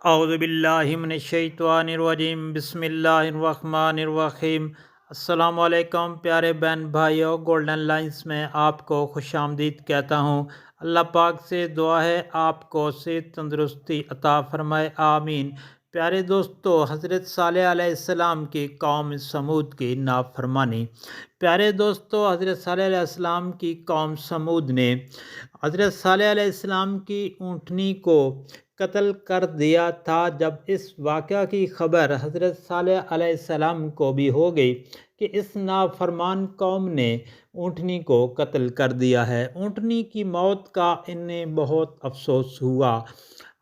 اعوذ باللہ من الشیطان الرجیم، بسم اللہ الرحمن الرحیم۔ السلام علیکم پیارے بہن بھائیوں، گولڈن لائنز میں آپ کو خوش آمدید کہتا ہوں۔ اللہ پاک سے دعا ہے آپ کو صحت تندرستی عطا فرمائے، آمین۔ پیارے دوستو، حضرت صالح علیہ السلام کی قوم سمود کی نافرمانی۔ پیارے دوستو، حضرت صالح علیہ السلام کی قوم سمود نے حضرت صالح علیہ السلام کی اونٹنی کو قتل کر دیا تھا۔ جب اس واقعہ کی خبر حضرت صالح علیہ السلام کو بھی ہو گئی کہ اس نافرمان قوم نے اونٹنی کو قتل کر دیا ہے، اونٹنی کی موت کا انہیں بہت افسوس ہوا۔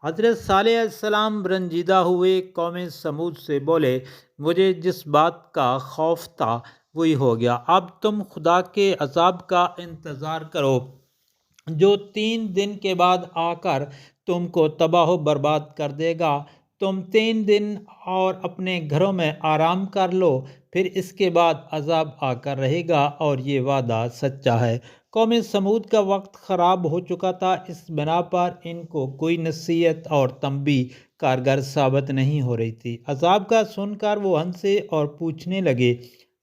حضرت صالح علیہ السلام رنجیدہ ہوئے، قوم سمود سے بولے، مجھے جس بات کا خوف تھا وہی ہو گیا، اب تم خدا کے عذاب کا انتظار کرو جو 3 دن کے بعد آ کر تم کو تباہ و برباد کر دے گا۔ تم 3 دن اور اپنے گھروں میں آرام کر لو، پھر اس کے بعد عذاب آ کر رہے گا، اور یہ وعدہ سچا ہے۔ قوم سمود کا وقت خراب ہو چکا تھا، اس بنا پر ان کو کوئی نصیحت اور تنبیہ کارگر ثابت نہیں ہو رہی تھی۔ عذاب کا سن کر وہ ہنسے اور پوچھنے لگے،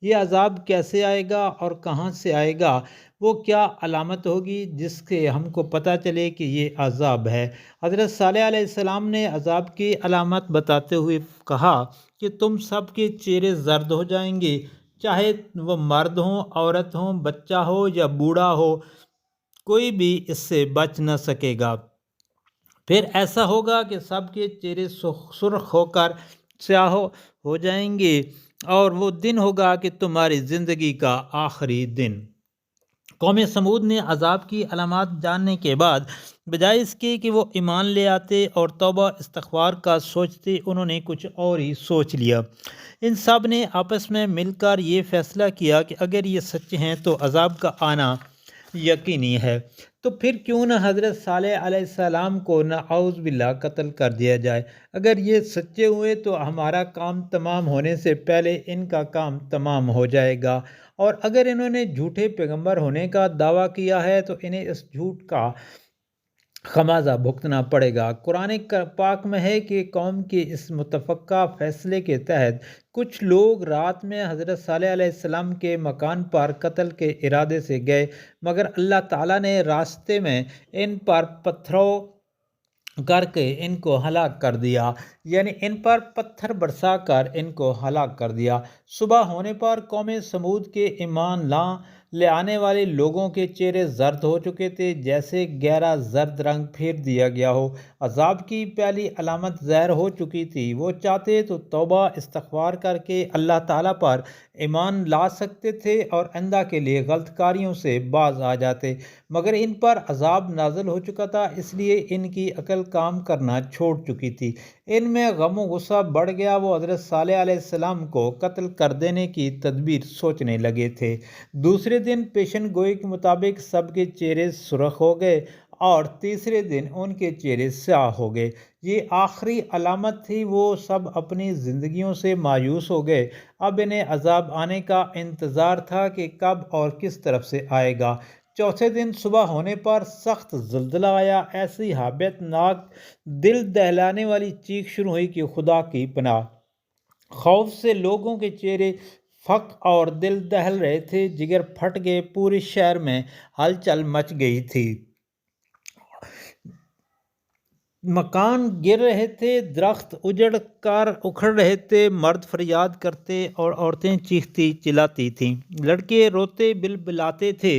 یہ عذاب کیسے آئے گا اور کہاں سے آئے گا؟ وہ کیا علامت ہوگی جس سے ہم کو پتہ چلے کہ یہ عذاب ہے؟ حضرت صالح علیہ السلام نے عذاب کی علامت بتاتے ہوئے کہا کہ تم سب کے چہرے زرد ہو جائیں گے، چاہے وہ مرد ہوں، عورت ہوں، بچہ ہو یا بوڑھا ہو، کوئی بھی اس سے بچ نہ سکے گا۔ پھر ایسا ہوگا کہ سب کے چہرے سرخ ہو کر سیاہ ہو جائیں گے، اور وہ دن ہوگا کہ تمہاری زندگی کا آخری دن۔ قوم سمود نے عذاب کی علامات جاننے کے بعد بجائے اس کے کہ وہ ایمان لے آتے اور توبہ استغفار کا سوچتے، انہوں نے کچھ اور ہی سوچ لیا۔ ان سب نے آپس میں مل کر یہ فیصلہ کیا کہ اگر یہ سچے ہیں تو عذاب کا آنا یقینی ہے، تو پھر کیوں نہ حضرت صالح علیہ السلام کو نعوذ باللہ قتل کر دیا جائے۔ اگر یہ سچے ہوئے تو ہمارا کام تمام ہونے سے پہلے ان کا کام تمام ہو جائے گا، اور اگر انہوں نے جھوٹے پیغمبر ہونے کا دعویٰ کیا ہے تو انہیں اس جھوٹ کا خمیازہ بھگتنا پڑے گا۔ قرآن پاک میں ہے کہ قوم کے اس متفقہ فیصلے کے تحت کچھ لوگ رات میں حضرت صالح علیہ السلام کے مکان پر قتل کے ارادے سے گئے، مگر اللہ تعالیٰ نے راستے میں ان پر پتھروں کر کے ان کو ہلاک کر دیا، یعنی ان پر پتھر برسا کر ان کو ہلاک کر دیا۔ صبح ہونے پر قوم سمود کے ایمان لے آنے والے لوگوں کے چہرے زرد ہو چکے تھے، جیسے گہرا زرد رنگ پھیر دیا گیا ہو۔ عذاب کی پہلی علامت ظاہر ہو چکی تھی، وہ چاہتے تو توبہ استغفار کر کے اللہ تعالیٰ پر ایمان لا سکتے تھے اور آئندہ کے لیے غلط کاریوں سے باز آ جاتے، مگر ان پر عذاب نازل ہو چکا تھا، اس لیے ان کی عقل کام کرنا چھوڑ چکی تھی۔ ان میں غم و غصہ بڑھ گیا، وہ حضرت صالح علیہ السلام کو قتل کر دینے کی تدبیر سوچنے لگے تھے۔ دوسرے دن پیشن گوئی کے مطابق سب کے چہرے سرخ ہو گئے، اور تیسرے دن ان کے چہرے سیاہ ہو گئے۔ یہ آخری علامت تھی، وہ سب اپنی زندگیوں سے مایوس ہو گئے۔ اب انہیں عذاب آنے کا انتظار تھا کہ کب اور کس طرف سے آئے گا۔ چوتھے دن صبح ہونے پر سخت زلزلہ آیا، ایسی ہیبت ناک دل دہلانے والی چیخ شروع ہوئی کہ خدا کی پناہ۔ خوف سے لوگوں کے چہرے پھک اور دل دہل رہے تھے، جگر پھٹ گئے، پورے شہر میں ہلچل مچ گئی تھی۔ مکان گر رہے تھے، درخت اکھڑ رہے تھے، مرد فریاد کرتے اور عورتیں چیختی چلاتی تھیں، لڑکے روتے بلبلاتے تھے۔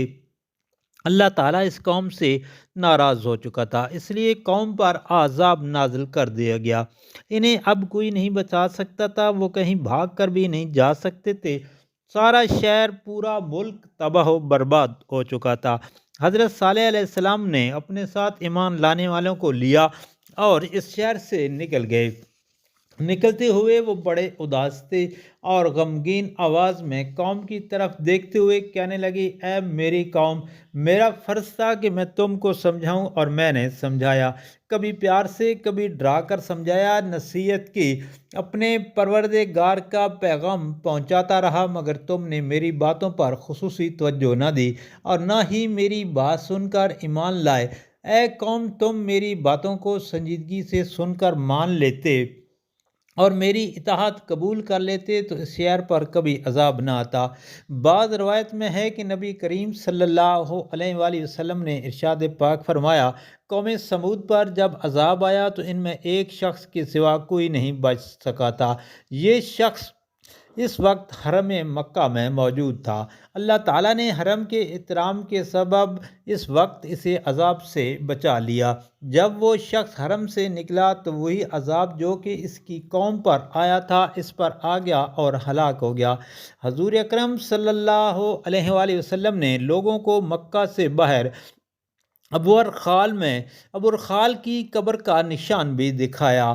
اللہ تعالیٰ اس قوم سے ناراض ہو چکا تھا، اس لیے قوم پر عذاب نازل کر دیا گیا۔ انہیں اب کوئی نہیں بچا سکتا تھا، وہ کہیں بھاگ کر بھی نہیں جا سکتے تھے۔ سارا شہر، پورا ملک تباہ و برباد ہو چکا تھا۔ حضرت صالح علیہ السلام نے اپنے ساتھ ایمان لانے والوں کو لیا اور اس شہر سے نکل گئے۔ نکلتے ہوئے وہ بڑے اداس تھے اور غمگین آواز میں قوم کی طرف دیکھتے ہوئے کہنے لگے، اے میری قوم، میرا فرض تھا کہ میں تم کو سمجھاؤں اور میں نے سمجھایا، کبھی پیار سے کبھی ڈرا کر سمجھایا، نصیحت کی، اپنے پروردگار کا پیغام پہنچاتا رہا، مگر تم نے میری باتوں پر خصوصی توجہ نہ دی اور نہ ہی میری بات سن کر ایمان لائے۔ اے قوم تم میری باتوں کو سنجیدگی سے سن کر مان لیتے اور میری اطاعت قبول کر لیتے تو اس شہر پر کبھی عذاب نہ آتا۔ بعض روایت میں ہے کہ نبی کریم صلی اللہ علیہ وآلہ وسلم نے ارشاد پاک فرمایا، قوم سمود پر جب عذاب آیا تو ان میں ایک شخص کے سوا کوئی نہیں بچ سکا تھا۔ یہ شخص اس وقت حرم مکہ میں موجود تھا۔ اللہ تعالیٰ نے حرم کے احترام کے سبب اس وقت اسے عذاب سے بچا لیا۔ جب وہ شخص حرم سے نکلا تو وہی عذاب جو کہ اس کی قوم پر آیا تھا اس پر آ گیا اور ہلاک ہو گیا۔ حضور اکرم صلی اللہ علیہ وآلہ وسلم نے لوگوں کو مکہ سے باہر ابو الخال کی قبر کا نشان بھی دکھایا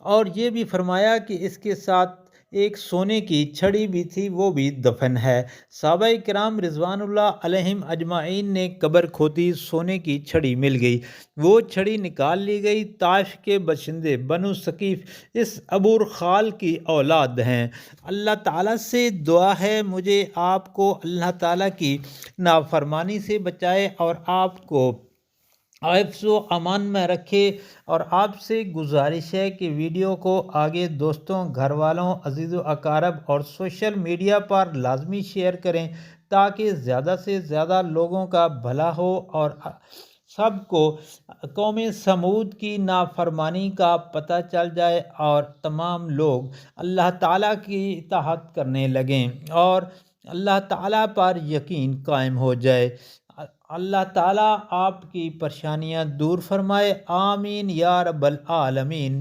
اور یہ بھی فرمایا کہ اس کے ساتھ ایک سونے کی چھڑی بھی تھی، وہ بھی دفن ہے۔ صحابہ کرام رضوان اللہ علیہم اجمعین نے قبر کھودی، سونے کی چھڑی مل گئی، وہ چھڑی نکال لی گئی۔ طائف کے باشندے بنو ثقیف اس ابو الخال کی اولاد ہیں۔ اللہ تعالیٰ سے دعا ہے مجھے آپ کو اللہ تعالیٰ کی نافرمانی سے بچائے اور آپ کو حفظ و امان میں رکھے، اور آپ سے گزارش ہے کہ ویڈیو کو آگے دوستوں، گھر والوں، عزیز و اقارب اور سوشل میڈیا پر لازمی شیئر کریں تاکہ زیادہ سے زیادہ لوگوں کا بھلا ہو اور سب کو قوم سمود کی نافرمانی کا پتہ چل جائے اور تمام لوگ اللہ تعالیٰ کی اطاعت کرنے لگیں اور اللہ تعالیٰ پر یقین قائم ہو جائے۔ اللہ تعالیٰ آپ کی پریشانیاں دور فرمائے، آمین یا رب العالمین۔